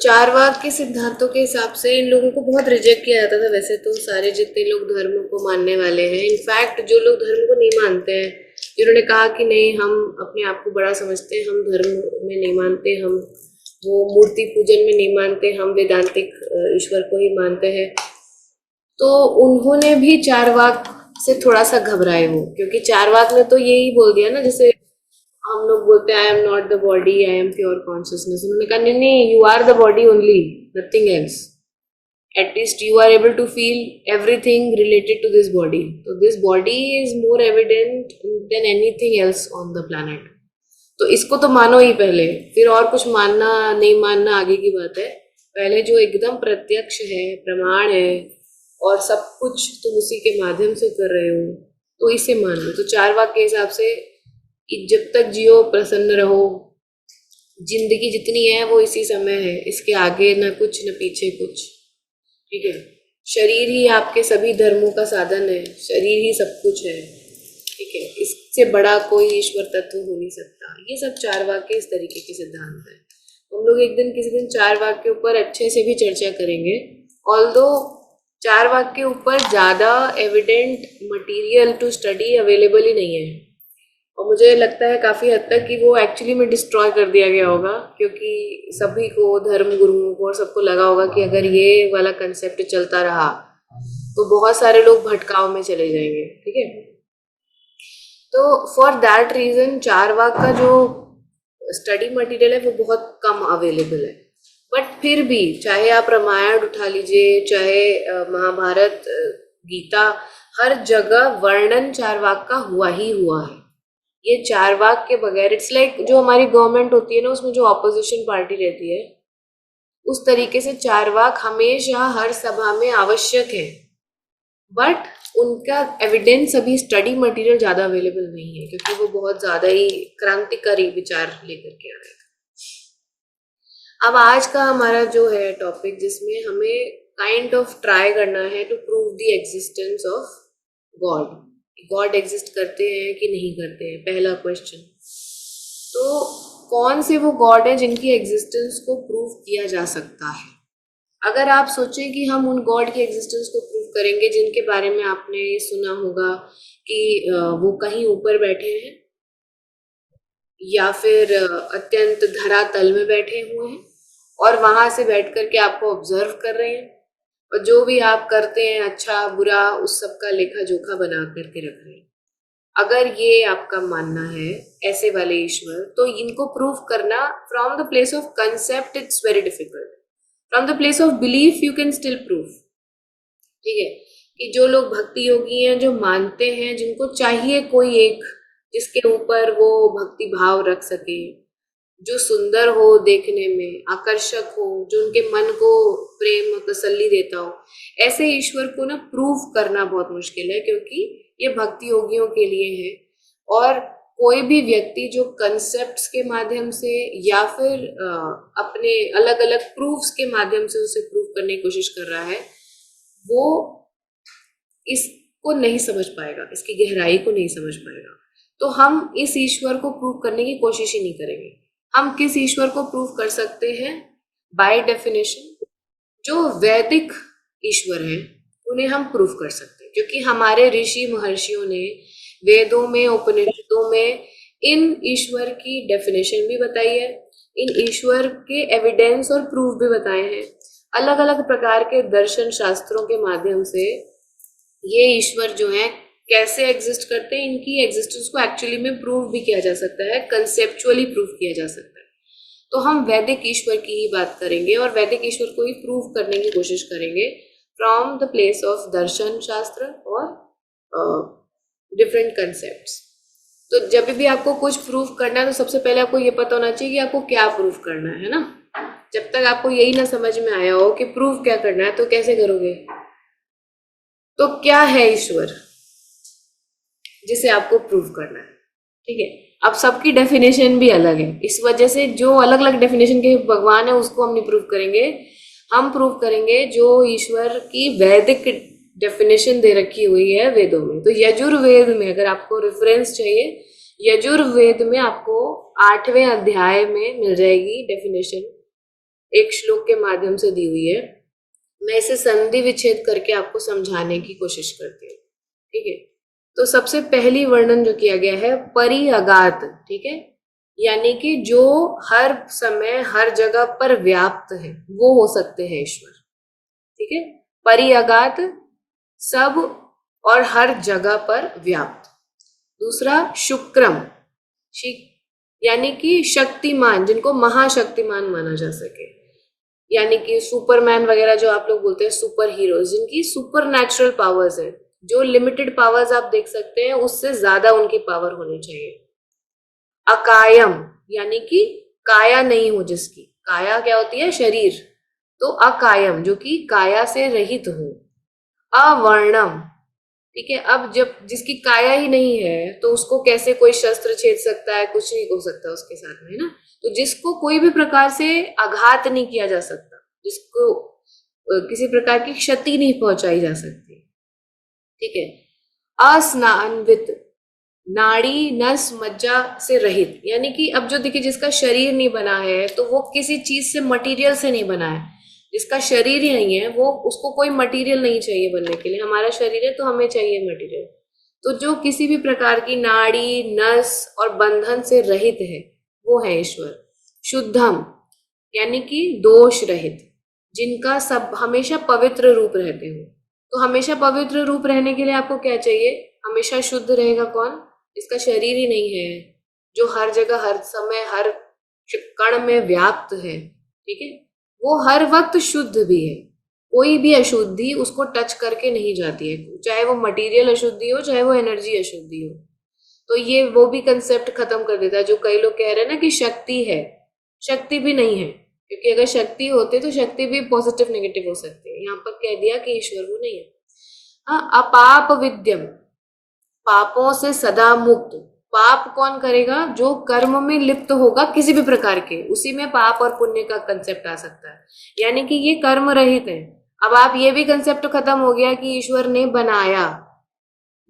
चारवाक के सिद्धांतों के हिसाब से इन लोगों को बहुत रिजेक्ट किया जाता था। वैसे तो सारे जितने लोग धर्म को मानने वाले हैं, इनफैक्ट जो लोग धर्म को नहीं मानते हैं, जिन्होंने कहा कि नहीं हम अपने आप को बड़ा समझते हैं, हम धर्म में नहीं मानते, हम वो मूर्ति पूजन में नहीं मानते, हम वेदांतिक ईश्वर को ही मानते हैं, तो उन्होंने भी चारवाक से थोड़ा सा घबराए हो, क्योंकि चारवाक ने तो यही बोल दिया ना, जैसे हम लोग बोलते हैं I am not the body, I am pure consciousness. उन्होंने कहा नहीं नहीं, you are the body only, nothing else. At least you are able to feel everything related to this body, तो this body is more evident than anything else on the planet. तो इसको तो मानो ही पहले, फिर और कुछ मानना नहीं मानना आगे की बात है। पहले जो एकदम प्रत्यक्ष है, प्रमाण है, और सब कुछ तुम उसी के माध्यम से कर रहे हो, तो इसे मान लो। तो चारवाक के हिसाब से कि जब तक जियो प्रसन्न रहो, जिंदगी जितनी है वो इसी समय है, इसके आगे न कुछ न पीछे कुछ, ठीक है। शरीर ही आपके सभी धर्मों का साधन है, शरीर ही सब कुछ है, ठीक है। इससे बड़ा कोई ईश्वर तत्व हो नहीं सकता। ये सब चारवाक के इस तरीके के सिद्धांत है। हम लोग एक दिन किसी दिन चारवाक के ऊपर अच्छे से भी चर्चा करेंगे। ऑल्दो चारवाक के ऊपर ज़्यादा evident material to study available ही नहीं है, और मुझे लगता है काफ़ी हद तक कि वो एक्चुअली में डिस्ट्रॉय कर दिया गया होगा, क्योंकि सभी को, धर्म गुरुओं को और सबको लगा होगा कि अगर ये वाला कंसेप्ट चलता रहा तो बहुत सारे लोग भटकाव में चले जाएंगे, ठीक है। तो फॉर दैट रीज़न चारवाक का जो स्टडी मटेरियल है वो बहुत कम अवेलेबल है। बट फिर भी चाहे आप रामायण उठा लीजिए, चाहे महाभारत, गीता, हर जगह वर्णन चारवाक का हुआ ही हुआ है। ये चारवाक के बगैर, इट्स लाइक जो हमारी गवर्नमेंट होती है ना, उसमें जो ऑपोजिशन पार्टी रहती है, उस तरीके से चारवाक हमेशा हर सभा में आवश्यक है, बट उनका एविडेंस अभी स्टडी मटेरियल ज़्यादा अवेलेबल नहीं है, क्योंकि वो बहुत ज़्यादा ही क्रांतिकारी विचार लेकर के आ रहे थे। अब आज का हमारा जो है टॉपिक, जिसमें हमें काइंड ऑफ ट्राई करना है to prove the existence of God. God exist करते हैं कि नहीं करते हैं, पहला क्वेश्चन। तो कौन से वो गॉड है जिनकी एग्जिस्टेंस को प्रूव किया जा सकता है? अगर आप सोचें कि हम उन गॉड की एग्जिस्टेंस को प्रूव करेंगे जिनके बारे में आपने सुना होगा कि वो कहीं ऊपर बैठे हैं, या फिर अत्यंत धरातल में बैठे हुए हैं और वहां से बैठ करके आपको ऑब्जर्व कर रहे हैं, और जो भी आप करते हैं अच्छा बुरा उस सब का लेखा जोखा बना करके रख रहे हैं। अगर ये आपका मानना है ऐसे वाले ईश्वर, तो इनको प्रूव करना from the place of concept it's very difficult. From the place of belief you can still prove, ठीक है। कि जो लोग भक्ति योगी हैं, जो मानते हैं, जिनको चाहिए कोई एक जिसके ऊपर वो भक्ति भाव रख सके, जो सुंदर हो देखने में, आकर्षक हो, जो उनके मन को प्रेम और तसल्ली देता हो, ऐसे ईश्वर को ना प्रूव करना बहुत मुश्किल है, क्योंकि ये भक्ति योगियों के लिए है। और कोई भी व्यक्ति जो कंसेप्ट्स के माध्यम से या फिर अपने अलग अलग प्रूफ्स के माध्यम से उसे प्रूव करने की कोशिश कर रहा है, वो इसको नहीं समझ पाएगा, इसकी गहराई को नहीं समझ पाएगा। तो हम इस ईश्वर को प्रूव करने की कोशिश ही नहीं करेंगे। हम किस ईश्वर को प्रूव कर सकते हैं? बाय डेफिनेशन जो वैदिक ईश्वर हैं उन्हें हम प्रूव कर सकते हैं, क्योंकि हमारे ऋषि महर्षियों ने वेदों में, उपनिषदों में इन ईश्वर की डेफिनेशन भी बताई है, इन ईश्वर के एविडेंस और प्रूफ भी बताए हैं। अलग अलग प्रकार के दर्शन शास्त्रों के माध्यम से ये ईश्वर जो है कैसे एग्जिस्ट करते हैं, इनकी एग्जिस्टेंस को एक्चुअली में प्रूव भी किया जा सकता है, कंसेप्चुअली प्रूव किया जा सकता है। तो हम वैदिक ईश्वर की ही बात करेंगे और वैदिक ईश्वर को ही प्रूव करने की कोशिश करेंगे फ्रॉम द प्लेस ऑफ दर्शन शास्त्र और डिफरेंट कंसेप्ट्स। तो जब भी आपको कुछ प्रूव करना है तो सबसे पहले आपको ये पता होना चाहिए कि आपको क्या प्रूव करना है ना। जब तक आपको यही ना समझ में आया हो कि प्रूव क्या करना है, तो कैसे करोगे? तो क्या है ईश्वर जिसे आपको प्रूव करना है, ठीक है। अब सबकी डेफिनेशन भी अलग है, इस वजह से जो अलग अलग डेफिनेशन के भगवान है उसको हम नहीं प्रूव करेंगे। हम प्रूव करेंगे जो ईश्वर की वैदिक डेफिनेशन दे रखी हुई है वेदों में। तो यजुर्वेद में अगर आपको रेफरेंस चाहिए, यजुर्वेद में आपको 8वें अध्याय में मिल जाएगी डेफिनेशन एक श्लोक के माध्यम से दी हुई है। मैं इसे संधि विच्छेद करके आपको समझाने की कोशिश करती हूँ, ठीक है। तो सबसे पहली वर्णन जो किया गया है परिअगात, ठीक है, यानी कि जो हर समय हर जगह पर व्याप्त है, वो हो सकते हैं ईश्वर, ठीक है। परिअगात, सब और हर जगह पर व्याप्त। दूसरा शुक्रम, यानी कि शक्तिमान, जिनको महाशक्तिमान माना जा सके, यानी कि सुपरमैन वगैरह जो आप लोग बोलते हैं, सुपर हीरोज, जिनकी सुपर नेचुरल पावर्स है, जो लिमिटेड पावर्स आप देख सकते हैं उससे ज्यादा उनकी पावर होनी चाहिए। अकायम, यानी कि काया नहीं हो जिसकी, काया क्या होती है, शरीर, तो अकायम, जो कि काया से रहित हो। अवर्णम, ठीक है। अब जब जिसकी काया ही नहीं है तो उसको कैसे कोई शस्त्र छेद सकता है, कुछ नहीं हो सकता उसके साथ में, ना। तो जिसको कोई भी प्रकार से आघात नहीं किया जा सकता, जिसको किसी प्रकार की क्षति नहीं पहुंचाई जा सकती, ठीक है। अस्नान्वित, नाड़ी नस मज्जा से रहित, यानी कि अब जो देखिए जिसका शरीर नहीं बना है तो वो किसी चीज से, मटेरियल से नहीं बना है। जिसका शरीर ही नहीं है वो, उसको कोई मटेरियल नहीं चाहिए बनने के लिए। हमारा शरीर है तो हमें चाहिए मटेरियल। तो जो किसी भी प्रकार की नाड़ी नस और बंधन से रहित है वो है ईश्वर। शुद्धम, यानी कि दोष रहित, जिनका सब हमेशा पवित्र रूप रहते हो। तो हमेशा पवित्र रूप रहने के लिए आपको क्या चाहिए, हमेशा शुद्ध रहेगा कौन, जिसका शरीर ही नहीं है, जो हर जगह हर समय हर कण में व्याप्त है, ठीक है। वो हर वक्त शुद्ध भी है, कोई भी अशुद्धि उसको टच करके नहीं जाती है, चाहे वो मटेरियल अशुद्धि हो चाहे वो एनर्जी अशुद्धि हो। तो ये वो भी कंसेप्ट खत्म कर देता है जो कई लोग कह रहे हैं ना कि शक्ति है, शक्ति भी नहीं है, क्योंकि अगर शक्ति होती तो शक्ति भी पॉजिटिव नेगेटिव हो सकती है। यहाँ पर कह दिया कि ईश्वर वो नहीं है। हाँ, अपाप विद्यम, पापों से सदा मुक्त। पाप कौन करेगा, जो कर्म में लिप्त होगा किसी भी प्रकार के, उसी में पाप और पुण्य का कंसेप्ट आ सकता है, यानी कि ये कर्म रहित है। अब आप ये भी कंसेप्ट खत्म हो गया कि ईश्वर ने बनाया,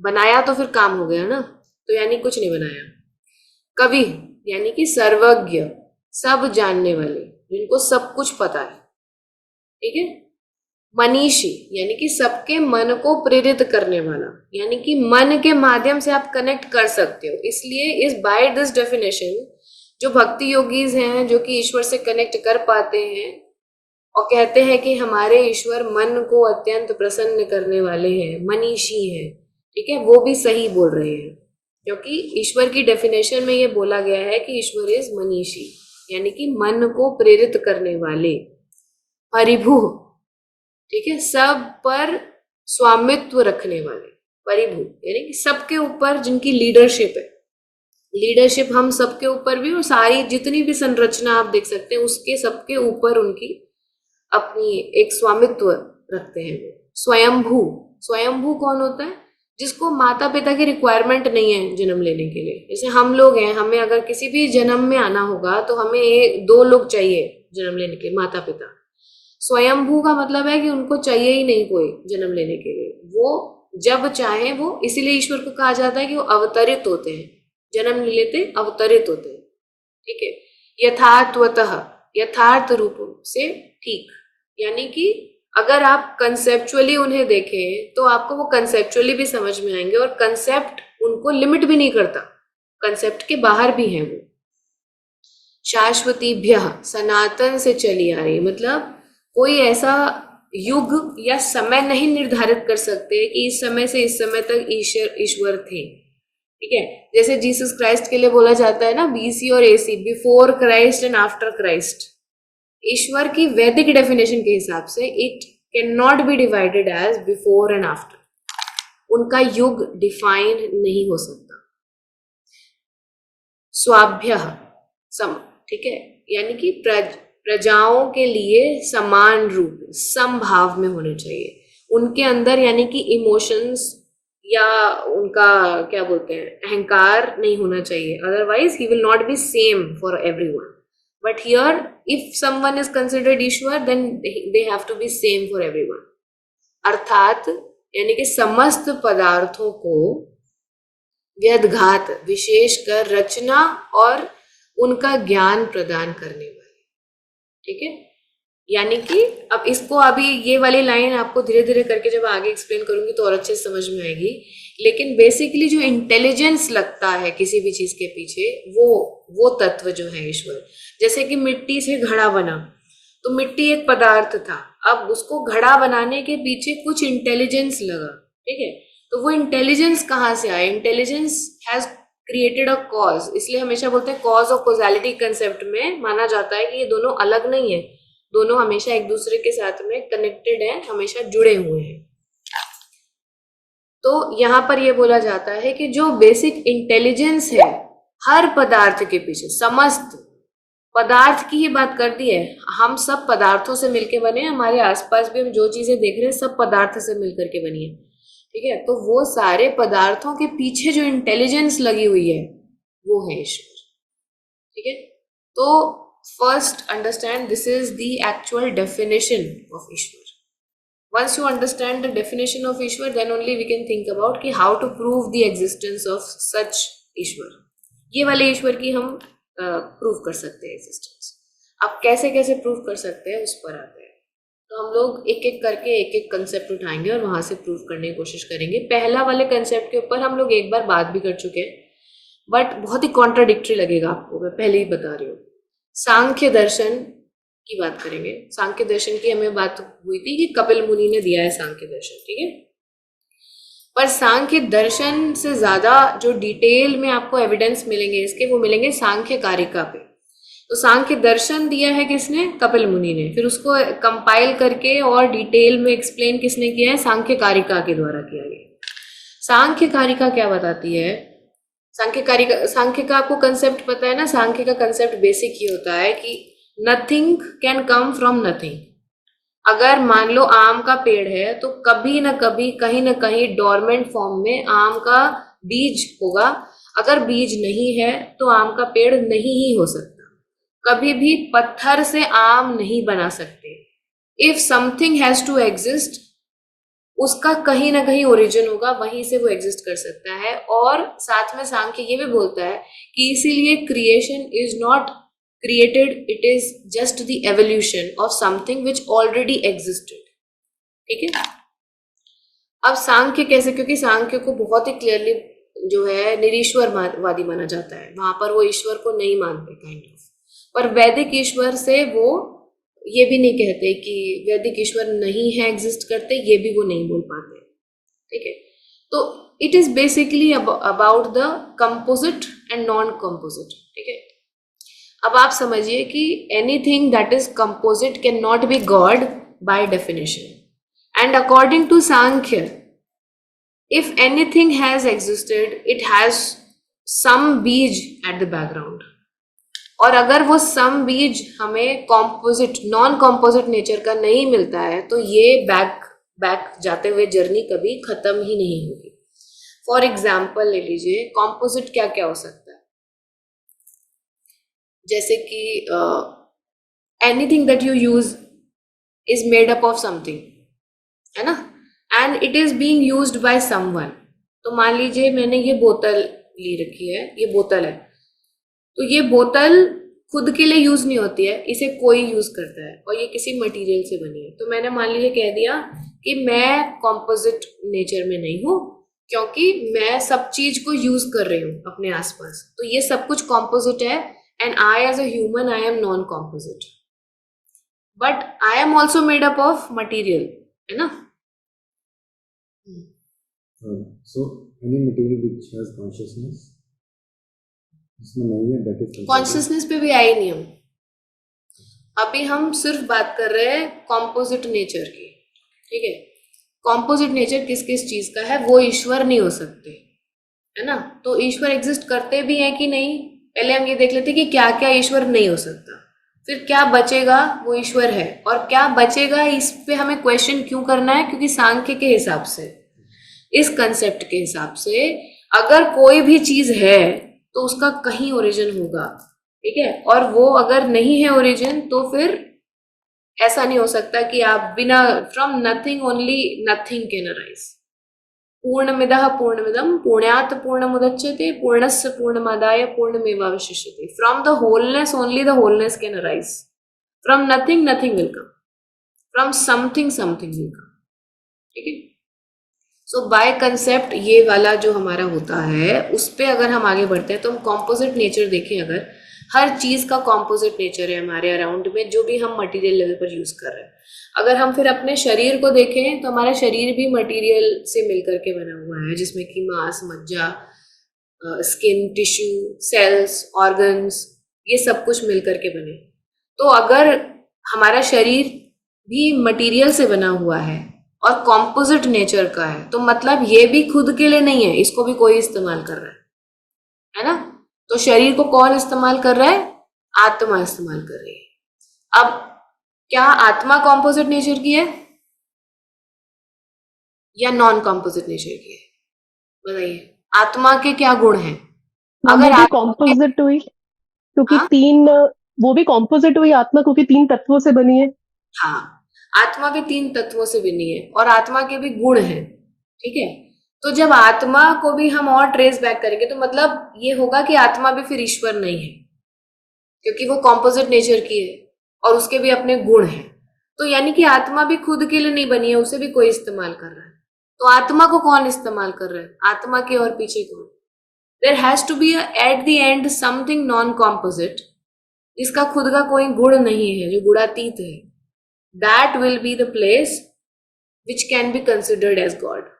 बनाया तो फिर काम हो गया ना, तो यानी कुछ नहीं बनाया। कवि, यानी कि सर्वज्ञ, सब जानने वाले, जिनको सब कुछ पता है, ठीक है। मनीषी, यानी कि सबके मन को प्रेरित करने वाला, यानी कि मन के माध्यम से आप कनेक्ट कर सकते हो। इसलिए इस बाय दिस डेफिनेशन जो भक्ति योगीज हैं, जो कि ईश्वर से कनेक्ट कर पाते हैं और कहते हैं कि हमारे ईश्वर मन को अत्यंत प्रसन्न करने वाले हैं, मनीषी हैं, ठीक है, वो भी सही बोल रहे हैं, क्योंकि ईश्वर की डेफिनेशन में ये बोला गया है कि ईश्वर इज मनीषी, यानी कि मन को प्रेरित करने वाले। परिभु, ठीक है, सब पर स्वामित्व रखने वाले, परिभु यानी कि सबके ऊपर जिनकी लीडरशिप है। लीडरशिप हम सबके ऊपर भी, और सारी जितनी भी संरचना आप देख सकते हैं उसके सबके ऊपर उनकी अपनी एक स्वामित्व रखते हैं वो। स्वयंभू, स्वयंभू कौन होता है, जिसको माता पिता की रिक्वायरमेंट नहीं है जन्म लेने के लिए। जैसे हम लोग हैं, हमें अगर किसी भी जन्म में आना होगा तो हमें दो लोग चाहिए जन्म लेने के, माता पिता। स्वयंभू का मतलब है कि उनको चाहिए ही नहीं कोई जन्म लेने के लिए, वो जब चाहे वो, इसीलिए ईश्वर को कहा जाता है कि वो अवतरित होते हैं, जन्म नहीं लेते, अवतरित होते हैं, ठीक है। यथार्थवतः, यथार्थ रूप से ठीक, यानी कि अगर आप कंसेप्चुअली उन्हें देखें तो आपको वो कंसेप्चुअली भी समझ में आएंगे, और कंसेप्ट उनको लिमिट भी नहीं करता, कंसेप्ट के बाहर भी है वो। शाश्वतीभ्य, सनातन से चली आ रही, मतलब कोई ऐसा युग या समय नहीं निर्धारित कर सकते कि इस समय से इस समय तक ईश्वर थे, ठीक है। जैसे जीसस क्राइस्ट के लिए बोला जाता है ना, बीसी और AC, before Christ and after Christ. ईश्वर की वैदिक डेफिनेशन के हिसाब से it can not be divided as before and after, उनका युग डिफाइन नहीं हो सकता। स्वाभ्य सम, ठीक है, यानी कि प्रजाओं के लिए समान रूप, समभाव में होने चाहिए उनके अंदर, यानी कि इमोशंस या उनका क्या बोलते हैं, अहंकार नहीं होना चाहिए, otherwise he will not be same for everyone. But here if someone is considered ईश्वर then they have to be same for everyone. अर्थात यानी कि समस्त पदार्थों को व्यदघात, विशेषकर रचना और उनका ज्ञान प्रदान करने वाले, ठीक है। यानी कि अब इसको अभी ये वाली लाइन आपको धीरे धीरे करके जब आगे एक्सप्लेन करूंगी तो और अच्छे से समझ में आएगी, लेकिन बेसिकली जो इंटेलिजेंस लगता है किसी भी चीज के पीछे वो तत्व जो है ईश्वर। जैसे कि मिट्टी से घड़ा बना, तो मिट्टी एक पदार्थ था, अब उसको घड़ा बनाने के पीछे कुछ इंटेलिजेंस लगा, ठीक है, तो वो इंटेलिजेंस कहाँ से आया? Intelligence has created a cause, इसलिए हमेशा बोलते हैं कॉज और कॉजालिटी कंसेप्ट में माना जाता है कि ये दोनों अलग नहीं है, दोनों हमेशा एक दूसरे के साथ में कनेक्टेड है, हमेशा जुड़े हुए हैं। तो यहाँ पर ये बोला जाता है कि जो बेसिक इंटेलिजेंस है हर पदार्थ के पीछे, समस्त पदार्थ की ही बात कर दी है, हम सब पदार्थों से मिलके बने, हमारे आसपास भी हम जो चीजें देख रहे हैं सब पदार्थ से मिलकर के बनी है, ठीक है, तो वो सारे पदार्थों के पीछे जो इंटेलिजेंस लगी हुई है वो है ईश्वर, ठीक है। तो first understand this is the actual definition of Ishwar. Once you understand the definition of Ishwar, then only we can think about कि how to prove the existence of such ईश्वर। ये वाले ईश्वर की हम प्रूव कर सकते हैं एग्जिस्टेंस। अब कैसे कैसे प्रूव कर सकते हैं उस पर आते हैं, तो हम लोग एक एक करके एक एक कंसेप्ट उठाएंगे और वहां से प्रूव करने की कोशिश करेंगे। पहला वाले कंसेप्ट के ऊपर हम लोग एक बार बात भी कर चुके हैं, बट बहुत ही कॉन्ट्राडिक्टरी लगेगा आपको, मैं पहले ही बता रही हूँ। सांख्य दर्शन की बात करेंगे। सांख्य दर्शन की हमें बात हुई थी कि कपिल मुनि ने दिया है सांख्य दर्शन, ठीक है, पर सांख्य दर्शन से ज्यादा जो डिटेल में आपको एविडेंस मिलेंगे इसके, वो मिलेंगे सांख्य कारिका पे। तो सांख्य दर्शन दिया है किसने? कपिल मुनि ने। फिर उसको कंपाइल करके और डिटेल में एक्सप्लेन किसने किया है? सांख्य कारिका के द्वारा किया गया। सांख्य कारिका क्या बताती है? सांख्य का आपको कंसेप्ट पता है ना? सांख्य का कंसेप्ट बेसिक ही होता है कि nothing can come from nothing. अगर मान लो आम का पेड़ है तो कभी ना कभी कहीं ना कहीं डोरमेंट फॉर्म में आम का बीज होगा। अगर बीज नहीं है तो आम का पेड़ नहीं ही हो सकता। कभी भी पत्थर से आम नहीं बना सकते। If something has to exist, उसका कहीं ना कहीं ओरिजिन होगा, वहीं से वो एग्जिस्ट कर सकता है। और साथ में सांख्य ये भी बोलता है कि इसीलिए creation is not created, it is just the evolution of something which already existed, ठीक है। अब सांख्य कैसे? क्योंकि सांख्य को बहुत ही क्लियरली जो है निरीश्वरवादी माना जाता है, वहां पर वो ईश्वर को नहीं मानते काइंड ऑफ। पर वैदिक ईश्वर से वो ये भी नहीं कहते कि वैदिक ईश्वर नहीं है, एग्जिस्ट करते, ये भी वो नहीं बोल पाते, ठीक है। तो it is basically about the composite and non composite, ठीक है। अब आप समझिए कि anything that is composite can not be God by definition. And according to Sankhya, if anything has existed it has some बीज एट द बैकग्राउंड। और अगर वो सम बीज हमें कॉम्पोजिट नॉन कॉम्पोजिट नेचर का नहीं मिलता है तो ये बैक जाते हुए जर्नी कभी खत्म ही नहीं होगी। फॉर एग्जाम्पल ले लीजिए, कॉम्पोजिट क्या क्या हो सकता है? जैसे कि anything that you use is made up of something, है ना, and it is being used by someone. तो मान लीजिए मैंने ये बोतल ली रखी है, ये बोतल है, तो ये बोतल खुद के लिए यूज नहीं होती है, इसे कोई यूज करता है और ये किसी मटेरियल से बनी है। तो मैंने मान लीजिए कह दिया कि मैं कॉम्पोजिट नेचर में नहीं हूँ, क्योंकि मैं सब चीज को यूज कर रही हूँ अपने आसपास, तो ये सब कुछ कॉम्पोजिट है। And I as a human, I am non-composite, but I am also made up of material, है ना? So any material which has consciousness, इसमें नहीं है, that is consciousness पे भी आए नहीं हम। अभी हम सिर्फ बात कर रहे हैं कॉम्पोजिट नेचर की, ठीक है। कॉम्पोजिट नेचर किस किस चीज का है? वो ईश्वर नहीं हो सकते, है ना। तो ईश्वर एग्जिस्ट करते भी हैं कि नहीं, पहले हम ये देख लेते कि क्या क्या ईश्वर नहीं हो सकता, फिर क्या बचेगा वो ईश्वर है, और क्या बचेगा इस पे हमें क्वेश्चन क्यों करना है? क्योंकि सांख्य के हिसाब से, इस कंसेप्ट के हिसाब से, अगर कोई भी चीज है तो उसका कहीं ओरिजिन होगा, ठीक है। और वो अगर नहीं है ओरिजिन तो फिर ऐसा नहीं हो सकता कि आप बिना, from nothing only nothing can arise. पूर्णमिदः पूर्णमिदं पूर्णात् पूर्णमुदच्यते पूर्णस्य पूर्णमादाय पूर्णमेवावशिष्यते। From the wholeness only the wholeness can arise, from nothing nothing will come. From something something होगा, ठीक है। सो बाय कंसेप्ट ये वाला जो हमारा होता है, उस पे अगर हम आगे बढ़ते हैं तो हम कॉम्पोजिट नेचर देखें, अगर हर चीज़ का कॉम्पोजिट नेचर है हमारे अराउंड में, जो भी हम मटेरियल लेवल पर यूज़ कर रहे हैं। अगर हम फिर अपने शरीर को देखें तो हमारा शरीर भी मटेरियल से मिलकर के बना हुआ है, जिसमें कि मांस, मज्जा, स्किन, टिश्यू, सेल्स, ऑर्गन्स, ये सब कुछ मिलकर के बने। तो अगर हमारा शरीर भी मटेरियल से बना हुआ है और कॉम्पोजिट नेचर का है, तो मतलब ये भी खुद के लिए नहीं है, इसको भी कोई इस्तेमाल कर रहा है ना। तो शरीर को कौन इस्तेमाल कर रहा है? आत्मा इस्तेमाल कर रही है। अब क्या आत्मा कॉम्पोजिट नेचर की है या नॉन कॉम्पोजिट नेचर की है? बताइए, आत्मा के क्या गुण हैं? वो अगर भी कॉम्पोजिट हुई क्योंकि हाँ? वो भी कॉम्पोजिट हुई आत्मा क्योंकि 3 तत्वों से बनी है। हाँ, आत्मा भी 3 तत्वों से बनी है और आत्मा के भी गुण हैं, ठीक है। तो जब आत्मा को भी हम और ट्रेस बैक करेंगे तो मतलब ये होगा कि आत्मा भी फिर ईश्वर नहीं है, क्योंकि वो कॉम्पोजिट नेचर की है और उसके भी अपने गुण हैं। तो यानी कि आत्मा भी खुद के लिए नहीं बनी है, उसे भी कोई इस्तेमाल कर रहा है। तो आत्मा को कौन इस्तेमाल कर रहा है? आत्मा के और पीछे कौन? There has to be at the end something non composite, जिसका खुद का कोई गुण नहीं है, जो गुणातीत है। That will be the place which can be considered as God.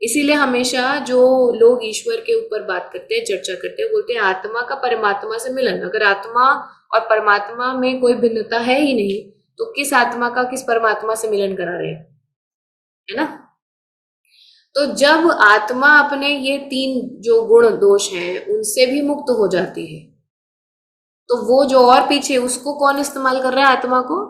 इसीलिए हमेशा जो लोग ईश्वर के ऊपर बात करते हैं, चर्चा करते हैं, बोलते हैं आत्मा का परमात्मा से मिलन। अगर आत्मा और परमात्मा में कोई भिन्नता है ही नहीं, तो किस आत्मा का किस परमात्मा से मिलन करा रहे हैं, है ना। तो जब आत्मा अपने ये 3 जो गुण दोष हैं उनसे भी मुक्त हो जाती है, तो वो जो और पीछे, उसको कौन इस्तेमाल कर रहा है? आत्मा को।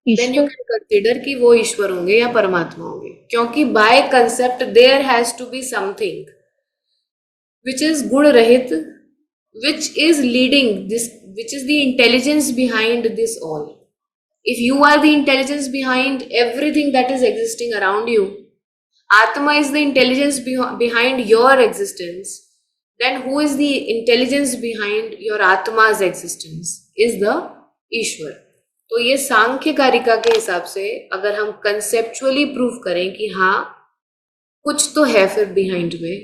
देन यू ईश्वर कैन कंसिडर कि वो ईश्वर होंगे या परमात्मा होंगे, क्योंकि by concept there has to be something which is गुण रहित, which is leading this, which is the intelligence behind this all. If you are the intelligence behind everything that is existing around you, Atma is the intelligence behind your existence, then who is the intelligence behind your Atma's existence? Is the ईश्वर। तो ये सांख्य कारिका के हिसाब से अगर हम conceptually prove करें कि हाँ कुछ तो है फिर बिहाइंड में,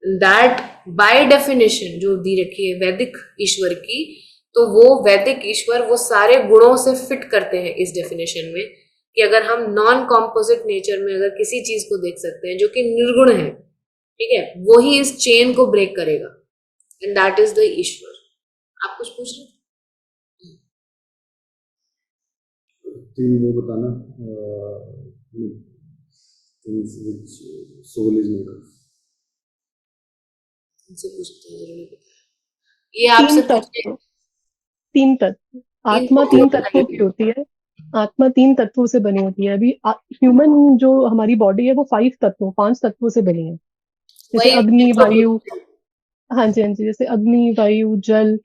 दैट बाय डेफिनेशन जो दी रखी है वैदिक ईश्वर की, तो वो वैदिक ईश्वर वो सारे गुणों से फिट करते हैं इस डेफिनेशन में, कि अगर हम नॉन कॉम्पोजिट नेचर में अगर किसी चीज को देख सकते हैं जो कि निर्गुण है, ठीक है, वो ही इस चेन को ब्रेक करेगा, एंड दैट इज द ईश्वर। आप कुछ पूछ रहे थे? 3 वो बताना, things which soul is made of. इनसे पूछते हैं, जरूर नहीं पता। ये आपसे 3 पूछे। तत्व 3 तत्व आत्मा 3 तत्वों की होती है। आत्मा 3 तत्वों से बनी होती है। अभी ह्यूमन जो हमारी बॉडी है वो 5 तत्वों से बनी है। जैसे अग्नि, वायु, हाँ जी हाँ जी, जैसे अग्नि, वायु, जल,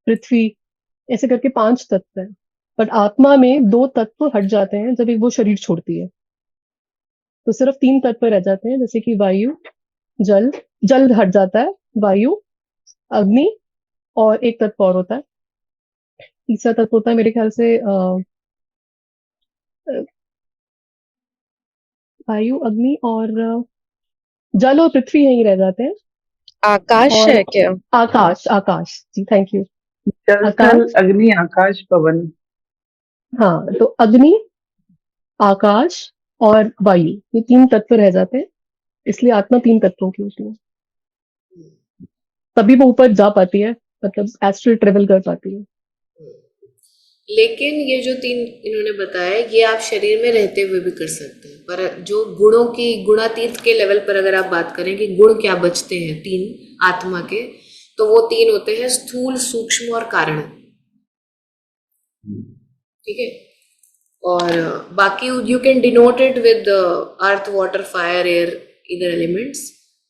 पृथ्वी, ऐसे करके 5 तत्व है। बट आत्मा में 2 तत्व हट जाते हैं जब एक वो शरीर छोड़ती है, तो सिर्फ 3 तत्व रह जाते हैं, जैसे कि वायु, जल, जल हट जाता है, वायु, अग्नि, और एक तत्व और होता है, तीसरा तत्व होता है मेरे ख्याल से वायु, अग्नि और जल और पृथ्वी यहीं रह जाते हैं। आकाश और है क्या? आकाश, आकाश जी, थैंक यू। जल, थल, अग्नि, आकाश, पवन। हाँ, तो अग्नि, आकाश और वायु, ये 3 तत्व रह जाते हैं, इसलिए आत्मा 3 तत्वों की होती है। तभी वो ऊपर जा पाती है, मतलब एस्ट्रल ट्रेवल कर पाती है। लेकिन ये जो 3 इन्होंने बताया, ये आप शरीर में रहते हुए भी कर सकते हैं, पर जो गुणों की गुणातीत के लेवल पर अगर आप बात करें कि गुण क्या बचते हैं 3 आत्मा के, तो वो 3 होते हैं स्थूल, सूक्ष्म और कारण, ठीक है। और बाकी you can denote it with earth, water, fire, air, इधर एलिमेंट्स,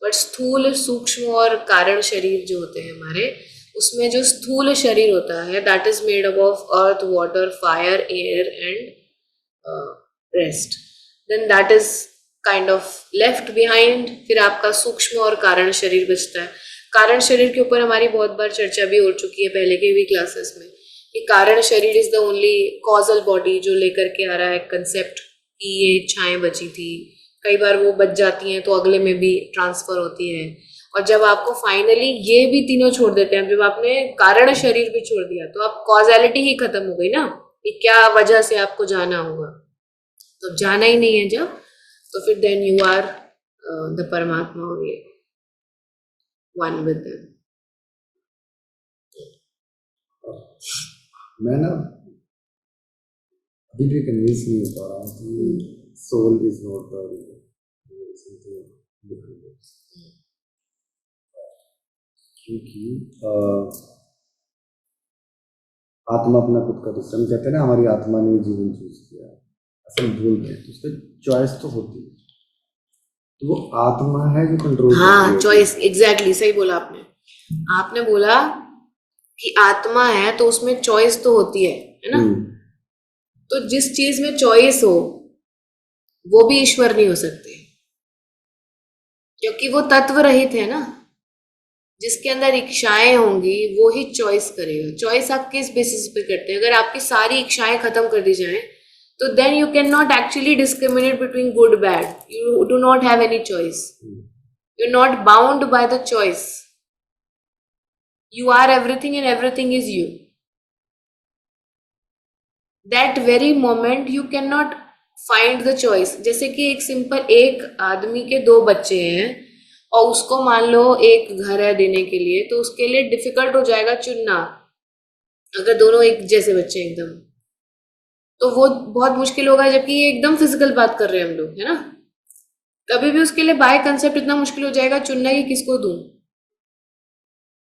बट स्थूल, सूक्ष्म और कारण शरीर जो होते हैं हमारे, उसमें जो स्थूल शरीर होता है that is made up of earth, water, fire, air and rest, then that is kind of left behind. फिर आपका सूक्ष्म और कारण शरीर बचता है। कारण शरीर के ऊपर हमारी बहुत बार चर्चा भी हो चुकी है पहले के भी क्लासेस में, कि कारण शरीर is the only causal body जो लेकर के आ रहा है कंसेप्ट कि ये इच्छाएं बची थी, कई बार वो बच जाती हैं तो अगले में भी ट्रांसफर होती है। और जब आपको फाइनली ये भी तीनों छोड़ देते हैं, जब आपने कारण शरीर भी छोड़ दिया तो आप कॉजैलिटी ही खत्म हो गई ना, कि क्या वजह से आपको जाना होगा। तो जाना ही नहीं है जब, तो फिर देन यू आर द परमात्मा हो गए, वन विद देम। मैं ना अभी भी कन्विंस नहीं हो पा रहा हूँ कि सोल इज नॉट क्योंकि आत्मा अपना खुद का डिसीजन, कहते हैं ना हमारी आत्मा ने जीवन चूज किया, असल भूल गए, तो उसका चॉइस तो होती है, तो वो आत्मा है जो कंट्रोल करती हाँ, है। चॉइस, एग्जैक्टली सही बोला आपने। आपने बोला कि आत्मा है तो उसमें चॉइस तो होती है ना। तो जिस चीज में चॉइस हो वो भी ईश्वर नहीं हो सकते, क्योंकि वो तत्व रहित है ना। जिसके अंदर इच्छाएं होंगी वो ही चॉइस करेगा। चॉइस आप किस बेसिस पे करते हैं? अगर आपकी सारी इच्छाएं खत्म कर दी जाएं तो then you can not actually discriminate between good bad. You do not have any choice, you are not bound by the choice, you are everything and everything is you. That very moment you cannot find the choice. जैसे कि एक simple, एक आदमी के दो बच्चे हैं और उसको मान लो एक घर है देने के लिए, तो उसके लिए डिफिकल्ट हो जाएगा चुनना, अगर दोनों एक जैसे बच्चे हैं एकदम, तो वो बहुत मुश्किल होगा। जबकि ये एकदम फिजिकल बात कर रहे हैं हम लोग, है ना। कभी भी उसके लिए बाय कंसेप्ट इतना मुश्किल हो जाएगा चुनना कि किसको दूं।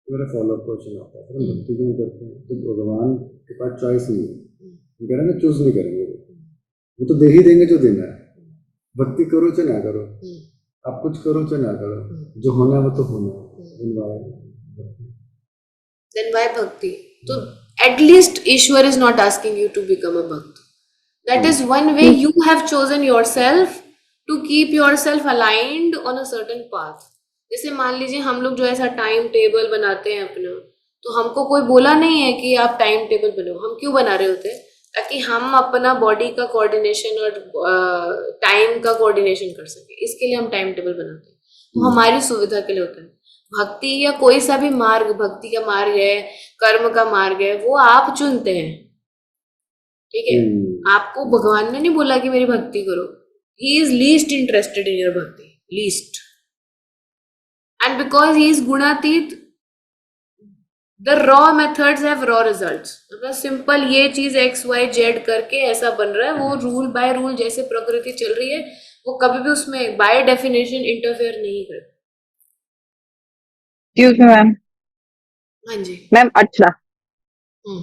मेरा फॉलोअप क्वेश्चन आता है, हम भक्ति क्यों करते हैं? तो भगवान के पास चॉइस नहीं है, हम कह रहे हैं चूज नहीं करेंगे, वो तो दे ही देंगे जो देना है। भक्ति करो चाहे ना करो, आप कुछ करो चाहे ना करो, जो होना है वो तो होना है। Then why bhakti? So at least Ishwar is not asking you to become a bhakt. That is one way you have chosen yourself to keep yourself aligned on a certain path. जैसे मान लीजिए हम लोग जो ऐसा time table बनाते हैं अपना, तो हमको कोई बोला नहीं है कि आप टाइम टेबल बनाओ। हम क्यों बना रहे होते हैं? ताकि हम अपना बॉडी का कोऑर्डिनेशन और टाइम का कोऑर्डिनेशन कर सके, इसके लिए हम टाइम टेबल बनाते हैं। वो हमारी सुविधा के लिए होता है। भक्ति या कोई सा भी मार्ग, भक्ति का मार्ग है, कर्म का मार्ग है, वो आप चुनते हैं, ठीक है। आपको भगवान ने नहीं बोला कि मेरी भक्ति करो। He is least interested in your भक्ति, least. And because he is गुणातीत, the raw methods have raw results. मतलब सिंपल ये चीज XYZ करके ऐसा बन रहा है, वो रूल बाय रूल जैसे प्रकृति चल रही है, वो कभी भी उसमें बाय डेफिनेशन इंटरफेयर नहीं करती। Excuse me ma'am. हाँ जी मैम अच्छा,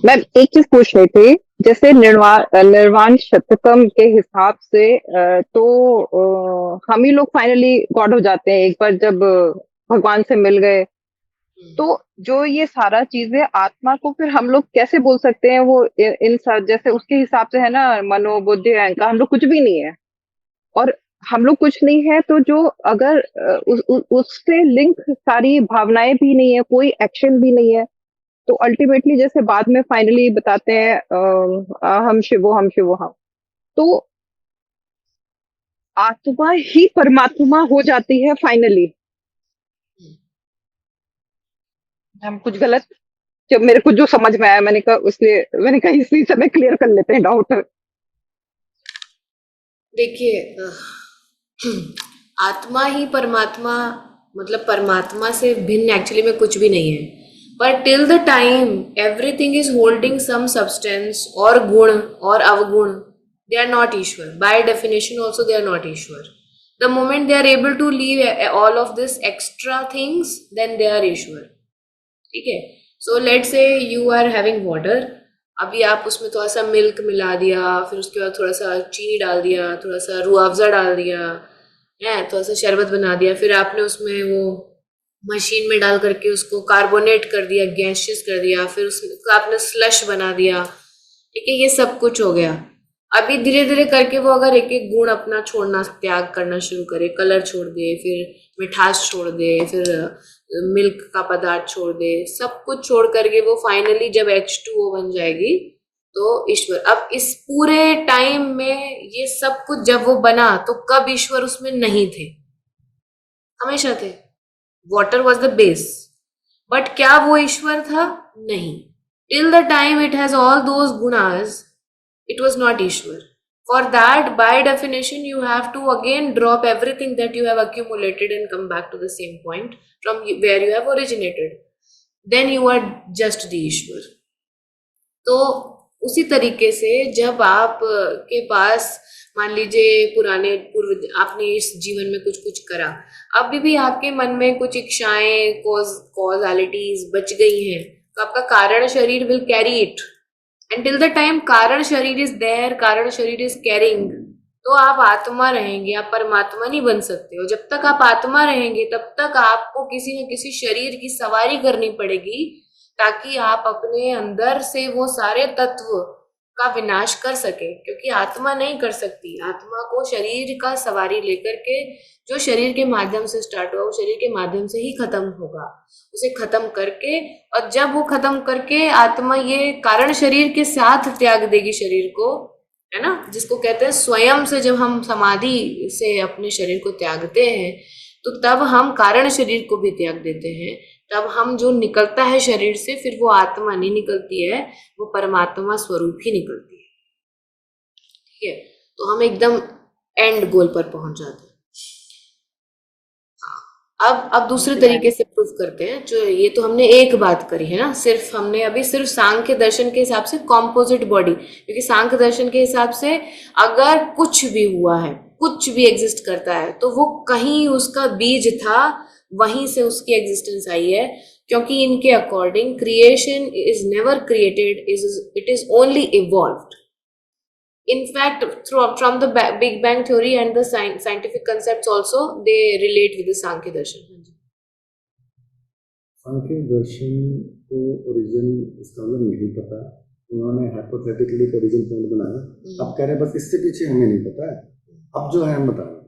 मैम एक चीज पूछ रही थी, जैसे निर्वाण शतकम के हिसाब से तो हम ही लोग फाइनली गॉड हो जाते हैं एक बार जब भगवान से मिल गए। तो जो ये सारा चीजें आत्मा को फिर हम लोग कैसे बोल सकते हैं वो इन सब, जैसे उसके हिसाब से है ना, मनोबुद्धि अहंकार, हम लोग कुछ भी नहीं है। और हम लोग कुछ नहीं है तो जो अगर उससे लिंक सारी भावनाएं भी नहीं है, कोई एक्शन भी नहीं है, तो अल्टीमेटली जैसे बाद में फाइनली बताते हैं हम शिवो हम शिवो हम, तो आत्मा ही परमात्मा हो जाती है फाइनली। हम कुछ गलत, जब मेरे को जो समझ में आया मैंने कहा, उसलिए मैंने कहा इसी समय क्लियर कर लेते हैं डाउट। देखिए, आत्मा ही परमात्मा, मतलब परमात्मा से भिन्न एक्चुअली में कुछ भी नहीं है। पर till the time everything is holding some substance और गुण और अवगुण, दे आर नॉट ईश्वर। By definition also they are not ईश्वर। The moment they are able to leave all of this extra things, then they are ईश्वर, ठीक है। So let say you are having water, अभी आप उसमें थोड़ा सा मिल्क मिला दिया, फिर उसके बाद थोड़ा सा चीनी डाल दिया, थोड़ा सा रूह अफ़ज़ा डाल दिया, है थोड़ा सा शरबत बना दिया, फिर आपने उसमें वो मशीन में डाल करके उसको कार्बोनेट कर दिया, गैसियस कर दिया, फिर उसको आपने स्लश बना दिया, ठीक है। ये सब कुछ हो गया। अभी धीरे धीरे करके वो अगर एक एक गुण अपना छोड़ना, त्याग करना शुरू करे, कलर छोड़ दे, फिर मिठास छोड़ दे, फिर मिल्क का पदार्थ छोड़ दे, सब कुछ छोड़ करके वो फाइनली जब H2O बन जाएगी तो ईश्वर। अब इस पूरे टाइम में ये सब कुछ जब वो बना तो कब ईश्वर उसमें नहीं थे? हमेशा थे। Water was the base, but क्या वो ईश्वर था? नहीं। Till the time it has all those gunas, it was not Ishwar. For that, by definition, you have to again drop everything that you have accumulated and come back to the same point from where you have originated. Then you are just the Ishwar. तो उसी तरीके से जब आप के पास मान लीजिए पुराने पूर्व आपने इस जीवन में कुछ कुछ करा, अभी भी आपके मन में कुछ इच्छाएं, कॉजालिटीज बच गई हैं, तो आपका कारण शरीर will carry it. Until the time कारण शरीर इज देयर, कारण शरीर इज कैरिंग, तो आप आत्मा रहेंगे, आप परमात्मा नहीं बन सकते हो। जब तक आप आत्मा रहेंगे तब तक आपको किसी न किसी शरीर की सवारी करनी पड़ेगी, ताकि आप अपने अंदर से वो सारे तत्व का विनाश कर सके, क्योंकि आत्मा नहीं कर सकती। आत्मा को शरीर का सवारी लेकर के, जो शरीर के माध्यम से स्टार्ट हुआ वो शरीर के माध्यम से ही खत्म होगा। उसे खत्म करके, और जब वो खत्म करके आत्मा ये कारण शरीर के साथ त्याग देगी शरीर को, है ना, जिसको कहते हैं स्वयं से जब हम समाधि से अपने शरीर को त्यागते हैं, तो तब हम कारण शरीर को भी त्याग देते हैं। तब हम जो निकलता है शरीर से, फिर वो आत्मा नहीं निकलती है, वो परमात्मा स्वरूप ही निकलती है। ठीक है, तो हम एकदम एंड गोल पर पहुंच जाते हैं। अब दूसरे तरीके से प्रूफ करते हैं। जो ये तो हमने एक बात करी है ना, सिर्फ हमने अभी सिर्फ सांख्य दर्शन के हिसाब से कॉम्पोजिट बॉडी, क्योंकि सांख्य दर्शन के हिसाब से अगर कुछ भी हुआ है, कुछ भी एग्जिस्ट करता है, तो वो कहीं उसका बीज था, वहीं से उसकी एग्जिस्टेंस आई है। क्योंकि इनके according creation is never created, it is only evolved. In fact, from the Big Bang theory and the scientific concepts also, they relate with the Sankhya Darshan. सांख्य दर्शन को ओरिजिन इसका मतलब नहीं पता, उन्होंने हाइपोथेटिकली ओरिजिन पॉइंट बनाया। अब कह रहे हैं बस इससे पीछे हमें नहीं पता है, अब जो है हम बता रहे हैं।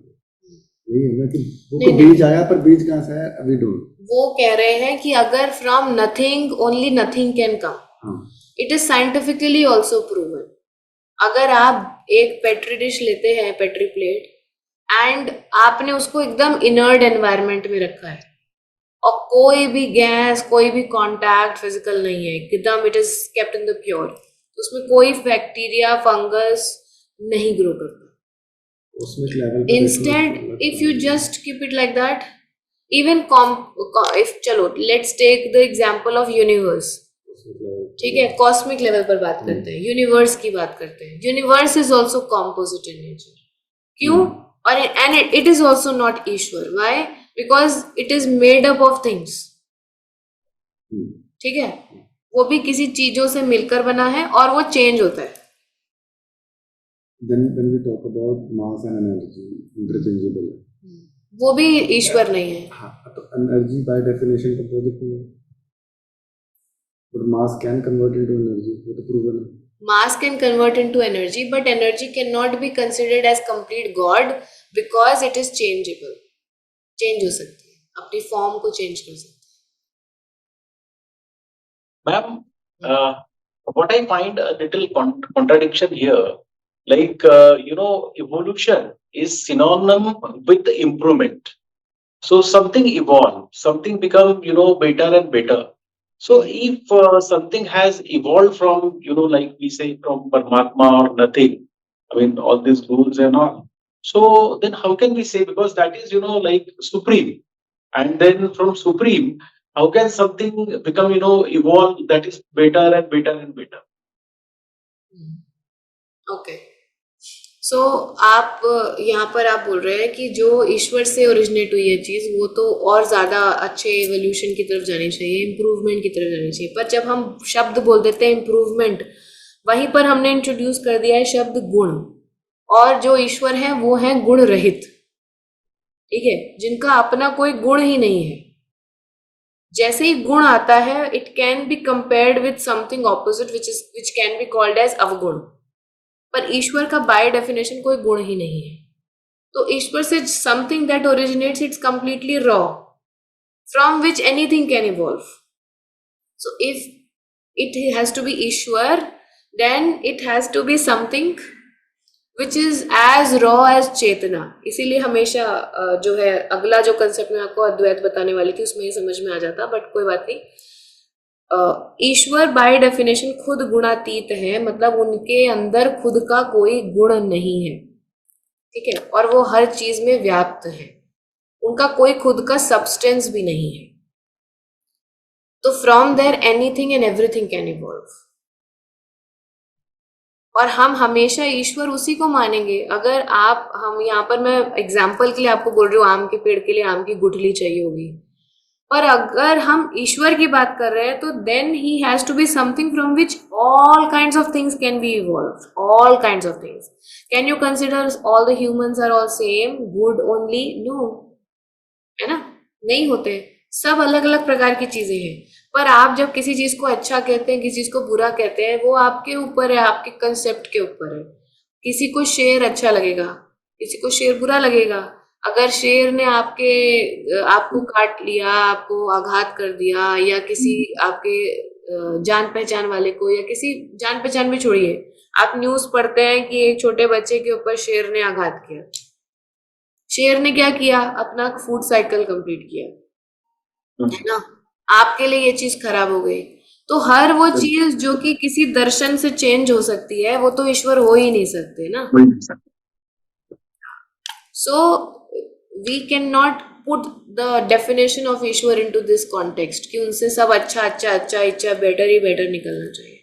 यही है कि वो बीज आया, पर बीज कहाँ से है वी डोंट। वो कह रहे हैं कि अगर from nothing only nothing can come, it is scientifically also proven. अगर आप एक पेट्री डिश लेते हैं, पेट्री प्लेट, एंड आपने उसको एकदम इनर्ट एनवायरनमेंट में रखा है, और कोई भी गैस, कोई भी कांटेक्ट फिजिकल नहीं है, एकदम it is kept in the pure, तो उसमें कोई बैक्टीरिया, फंगस नहीं ग्रो करता। Instead if you just keep it like that, even if, चलो let's take the example of universe, ठीक है, कॉस्मिक लेवल पर बात करते हैं, यूनिवर्स की बात करते हैं। Universe is also composite in nature. क्यों? और and it is also not Ishwar. Why? Because it is made up of things. ठीक है, वो भी किसी चीजों से मिलकर बना है और वो चेंज होता है। Then when we talk about mass and energy, interchangeable है। वो भी ईश्वर नहीं है। हाँ, तो एनर्जी बाय डेफिनेशन तो पॉजिटिव है, but mass can convert into energy, वो तो proven है। Mass can convert into energy, but energy cannot be considered as complete God because it is changeable. Change हो सकती है, अपनी फॉर्म को चेंज कर सकती है। Ma'am, what I find a little contradiction here, like evolution is synonym with improvement. So something evolve, something become better and better. So if something has evolved from, like we say, from Paramatma or nothing, I mean, all these rules and all. So then how can we say, because that is, like supreme. And then from supreme, how can something become, evolve that is better and better and better? Okay. So आप यहाँ पर आप बोल रहे हैं कि जो ईश्वर से ओरिजिनेट हुई है चीज़, वो तो और ज़्यादा अच्छे एवोल्यूशन की तरफ जानी चाहिए, इम्प्रूवमेंट की तरफ जानी चाहिए। पर जब हम शब्द बोल देते हैं इम्प्रूवमेंट, वहीं पर हमने इंट्रोड्यूस कर दिया है शब्द गुण, और जो ईश्वर है वो है गुण रहित। ठीक है, जिनका अपना कोई गुण ही नहीं है। जैसे ही गुण आता है, it can be compared with something opposite which can be called as अवगुण। पर ईश्वर का बाय डेफिनेशन कोई गुण ही नहीं है। तो ईश्वर से something that originates, it's completely raw, from which anything can evolve. So if it has to be Ishwar, then it has to be something which is as raw as चेतना। इसीलिए हमेशा जो है अगला जो कंसेप्ट मैं आपको अद्वैत बताने वाली थी उसमें ही समझ में आ जाता, बट कोई बात नहीं। ईश्वर बाय डेफिनेशन खुद गुणातीत है, मतलब उनके अंदर खुद का कोई गुण नहीं है, ठीक है, और वो हर चीज में व्याप्त है, उनका कोई खुद का सब्सटेंस भी नहीं है। तो from there anything and everything can evolve, और हम हमेशा ईश्वर उसी को मानेंगे। अगर आप, हम यहाँ पर मैं एग्जाम्पल के लिए आपको बोल रही हूँ, आम के पेड़ के लिए आम की गुठली चाहिए होगी, पर अगर हम ईश्वर की बात कर रहे हैं तो then he has to be something from which all kinds of things can be evolve, all kinds of things. Can you consider all the humans are all same, good only? No, है ना, नहीं होते, सब अलग अलग प्रकार की चीजें हैं। पर आप जब किसी चीज को अच्छा कहते हैं, किसी चीज को बुरा कहते हैं, वो आपके ऊपर है, आपके कंसेप्ट के ऊपर है। किसी को शेर अच्छा लगेगा, किसी को शेर बुरा लगेगा। अगर शेर ने आपको काट लिया, आपको आघात कर दिया, या किसी आपके जान पहचान वाले को, या किसी जान पहचान भी छोड़िए, आप न्यूज पढ़ते हैं कि एक छोटे बच्चे के ऊपर शेर ने आघात किया। शेर ने क्या किया? अपना फूड साइकिल कंप्लीट किया, है ना। आपके लिए ये चीज खराब हो गई। तो हर वो चीज जो कि किसी दर्शन से चेंज हो सकती है, वो तो ईश्वर हो ही नहीं सकते ना। So we can not put the definition of ईश्वर इनटू दिस कॉन्टेक्स्ट कि उनसे सब अच्छा अच्छा अच्छा अच्छा बेटर ही बेटर निकलना चाहिए।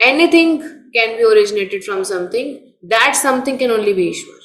Anything can be originated from something, that something can only be Ishwar.